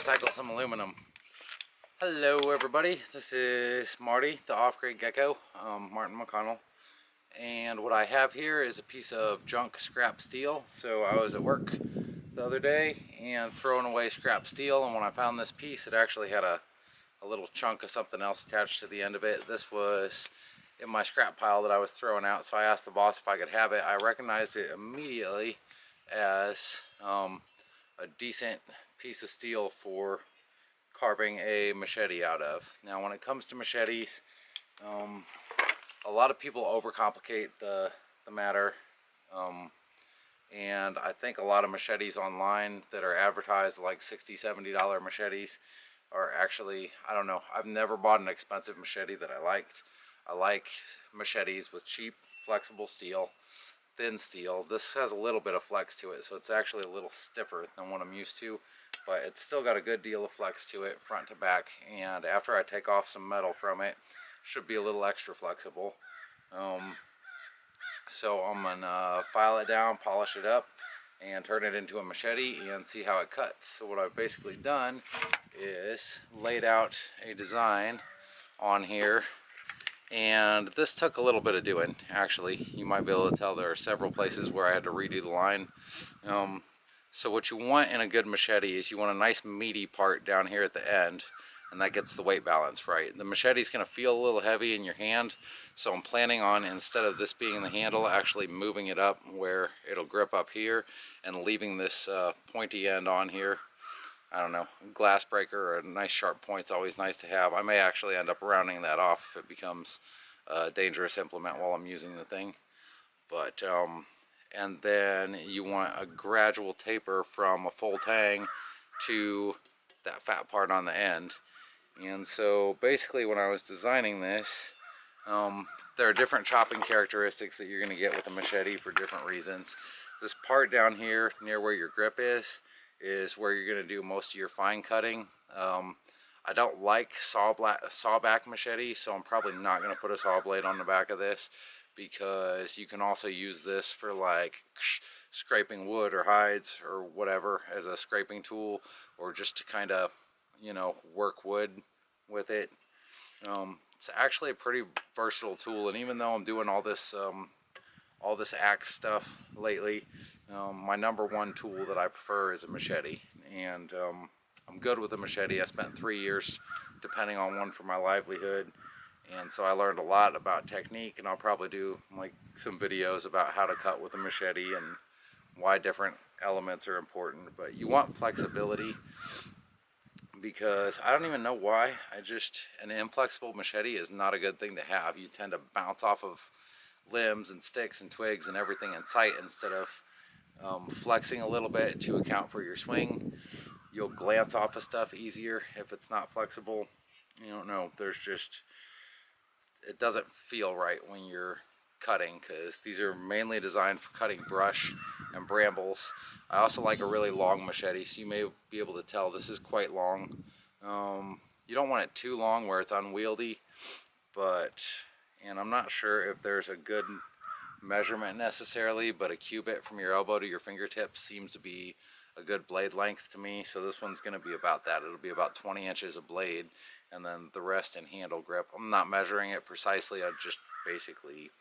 recycle some aluminum. Hello everybody, this is Marty, the off-grid gecko, Martin McConnell. And what I have here is a piece of junk scrap steel. So I was at work the other day and throwing away scrap steel, and when I found this piece, it actually had a little chunk of something else attached to the end of it. This was in my scrap pile that I was throwing out, so I asked the boss if I could have it. I recognized it immediately as a decent piece of steel for carving a machete out of. Now when it comes to machetes, a lot of people overcomplicate the matter, and I think a lot of machetes online that are advertised like $60–$70 machetes are actually, I don't know, I've never bought an expensive machete that I liked. I like machetes with cheap, flexible steel, thin steel. This has a little bit of flex to it, so it's actually a little stiffer than what I'm used to, but it's still got a good deal of flex to it front to back, and after I take off some metal from it, should be a little extra flexible. So I'm gonna file it down, polish it up, and turn it into a machete and see how it cuts. So what I've basically done is laid out a design on here, and this took a little bit of doing. Actually, you might be able to tell there are several places where I had to redo the line. So what you want in a good machete is you want a nice meaty part down here at the end, and that gets the weight balance right. The machete's going to feel a little heavy in your hand, so I'm planning on, instead of this being the handle, actually moving it up where it'll grip up here and leaving this pointy end on here. I don't know, glass breaker or a nice sharp point's always nice to have. I may actually end up rounding that off if it becomes a dangerous implement while I'm using the thing. But and then you want a gradual taper from a full tang to that fat part on the end. And so basically when I was designing this, there are different chopping characteristics that you're going to get with a machete for different reasons. This part down here near where your grip is where you're going to do most of your fine cutting. I don't like sawback machete, so I'm probably not going to put a saw blade on the back of this, because you can also use this for like scraping wood or hides or whatever as a scraping tool, or just to kind of, you know, work wood with it. It's actually a pretty versatile tool, and even though I'm doing all this axe stuff lately, my number one tool that I prefer is a machete, and I'm good with a machete. I spent 3 years depending on one for my livelihood, and so I learned a lot about technique, and I'll probably do like some videos about how to cut with a machete and why different elements are important. But you want flexibility, because I don't even know why, an inflexible machete is not a good thing to have. You tend to bounce off of limbs and sticks and twigs and everything in sight instead of flexing a little bit to account for your swing. You'll glance off of stuff easier if it's not flexible. You don't know, it doesn't feel right when you're cutting, because these are mainly designed for cutting brush and brambles. I also like a really long machete, so you may be able to tell this is quite long. You don't want it too long where it's unwieldy, and I'm not sure if there's a good measurement necessarily, but a cubit from your elbow to your fingertips seems to be a good blade length to me. So this one's going to be about that. It'll be about 20 inches of blade, and then the rest in handle grip. I'm not measuring it precisely. I've just basically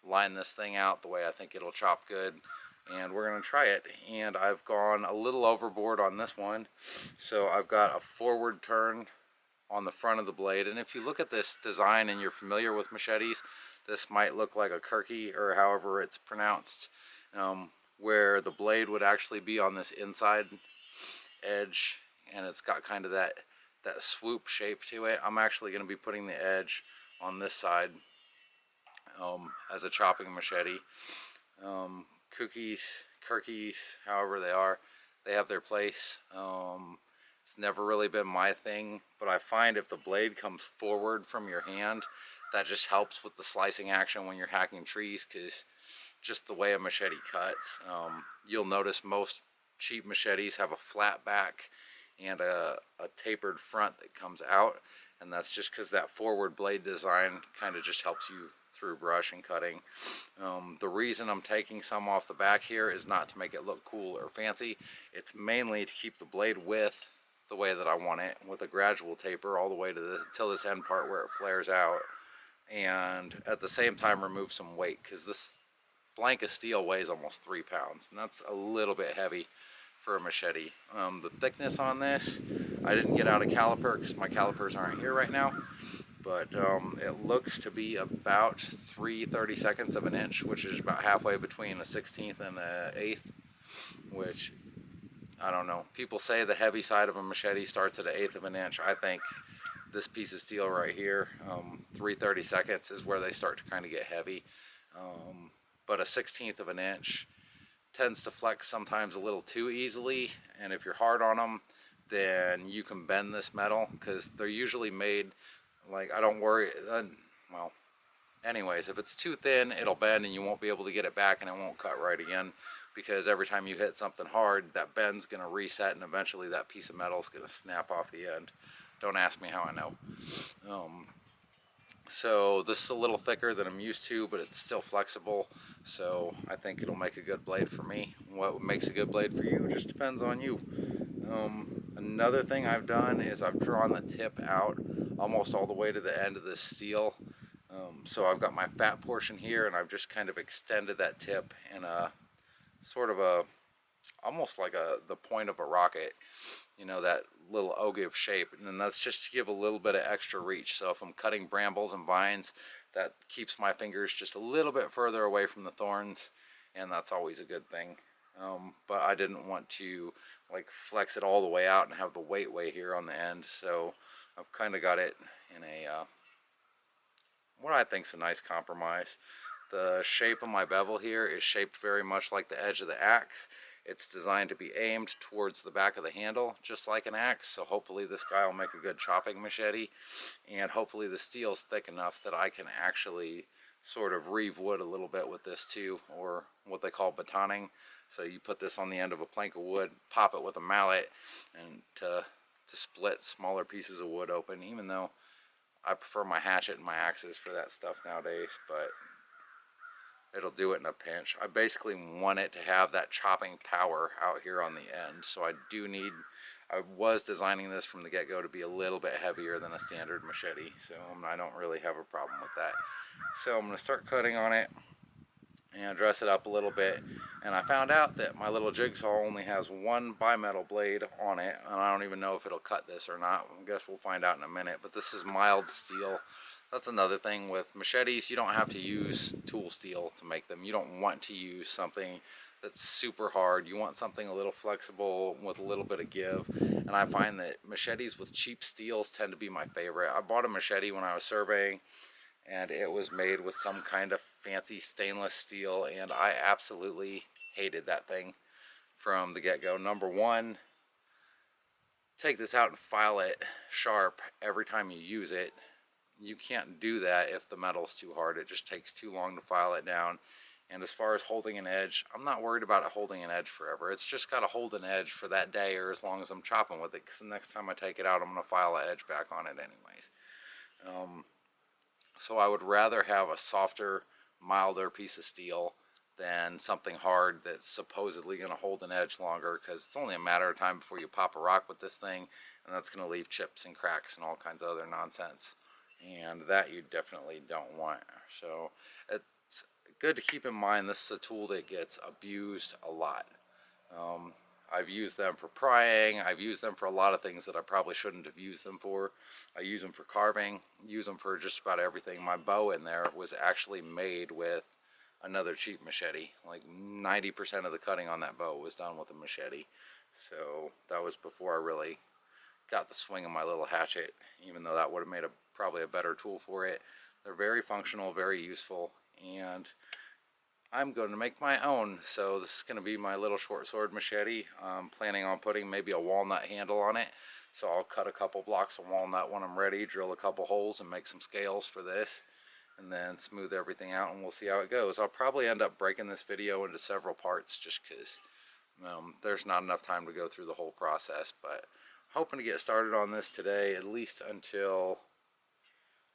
line this thing out the way I think it'll chop good, and we're going to try it. And I've gone a little overboard on this one, so I've got a forward turn on the front of the blade. And if you look at this design and you're familiar with machetes, this might look like a kirky, or however it's pronounced, where the blade would actually be on this inside edge, and it's got kind of that swoop shape to it. I'm actually going to be putting the edge on this side as a chopping machete. Kirkies, however they are, they have their place. It's never really been my thing, but I find if the blade comes forward from your hand, that just helps with the slicing action when you're hacking trees, because just the way a machete cuts. You'll notice most cheap machetes have a flat back and a tapered front that comes out, and that's just because that forward blade design kind of just helps you through brush and cutting. The reason I'm taking some off the back here is not to make it look cool or fancy. It's mainly to keep the blade width the way that I want it, with a gradual taper all the way to till this end part where it flares out, and at the same time remove some weight, because this blank of steel weighs almost 3 pounds, and that's a little bit heavy for a machete. The thickness on this, I didn't get out a caliper because my calipers aren't here right now, but it looks to be about 3/32 of an inch, which is about halfway between a 16th and a 1/8, which, I don't know. People say the heavy side of a machete starts at an 1/8 of an inch. I think this piece of steel right here, 3/32 is where they start to kind of get heavy. But a 16th of an inch tends to flex sometimes a little too easily, and if you're hard on them, then you can bend this metal, because they're usually made, like, I don't worry, well, anyways, if it's too thin, it'll bend and you won't be able to get it back, and it won't cut right again, because every time you hit something hard, that bend's going to reset, and eventually that piece of metal is going to snap off the end. Don't ask me how I know. So this is a little thicker than I'm used to, but it's still flexible, so I think it'll make a good blade for me. What makes a good blade for you just depends on you. Another thing I've done is I've drawn the tip out almost all the way to the end of this steel. So I've got my fat portion here, and I've just kind of extended that tip in a sort of a, almost like the point of a rocket, you know, that little ogive shape, and then that's just to give a little bit of extra reach. So if I'm cutting brambles and vines, that keeps my fingers just a little bit further away from the thorns, and that's always a good thing. But I didn't want to like flex it all the way out and have the weight way here on the end, so I've kind of got it in a what I think is a nice compromise. The shape of my bevel here is shaped very much like the edge of the axe. It's designed to be aimed towards the back of the handle, just like an axe, so hopefully this guy will make a good chopping machete, and hopefully the steel's thick enough that I can actually sort of reeve wood a little bit with this too, or what they call batoning. So you put this on the end of a plank of wood, pop it with a mallet, and to split smaller pieces of wood open, even though I prefer my hatchet and my axes for that stuff nowadays, but it'll do it in a pinch. I basically want it to have that chopping power out here on the end, so I was designing this from the get-go to be a little bit heavier than a standard machete, so I don't really have a problem with that. So I'm going to start cutting on it and dress it up a little bit, and I found out that my little jigsaw only has one bimetal blade on it, and I don't even know if it'll cut this or not. I guess we'll find out in a minute, but this is mild steel. That's another thing with machetes. You don't have to use tool steel to make them. You don't want to use something that's super hard. You want something a little flexible with a little bit of give, and I find that machetes with cheap steels tend to be my favorite. I bought a machete when I was surveying, and it was made with some kind of fancy stainless steel, and I absolutely hated that thing from the get-go. Number one, take this out and file it sharp every time you use it. You can't do that if the metal's too hard. It just takes too long to file it down. And as far as holding an edge, I'm not worried about it holding an edge forever. It's just got to hold an edge for that day, or as long as I'm chopping with it, because the next time I take it out, I'm going to file an edge back on it anyways. So I would rather have a softer, milder piece of steel than something hard that's supposedly going to hold an edge longer, because it's only a matter of time before you pop a rock with this thing, and that's going to leave chips and cracks and all kinds of other nonsense, and that you definitely don't want. So it's good to keep in mind this is a tool that gets abused a lot. I've used them for prying. I've used them for a lot of things that I probably shouldn't have used them for. I use them for carving, use them for just about everything. My bow in there was actually made with another cheap machete. Like 90% of the cutting on that bow was done with a machete. So that was before I really got the swing of my little hatchet, even though that would have made probably a better tool for it. They're very functional, very useful, and I'm going to make my own. So this is going to be my little short sword machete. I'm planning on putting maybe a walnut handle on it. So I'll cut a couple blocks of walnut when I'm ready, drill a couple holes and make some scales for this, and then smooth everything out, and we'll see how it goes. I'll probably end up breaking this video into several parts just because there's not enough time to go through the whole process, but hoping to get started on this today, at least until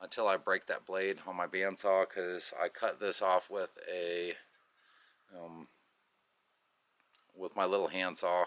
I break that blade on my bandsaw, because I cut this off with a with my little handsaw,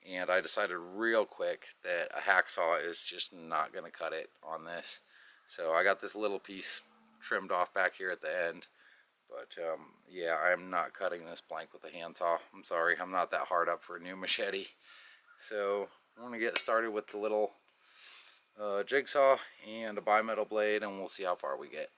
and I decided real quick that a hacksaw is just not going to cut it on this. So I got this little piece trimmed off back here at the end. But yeah, I'm not cutting this plank with a handsaw. I'm sorry, I'm not that hard up for a new machete. So I'm going to get started with the little jigsaw and a bimetal blade, and we'll see how far we get.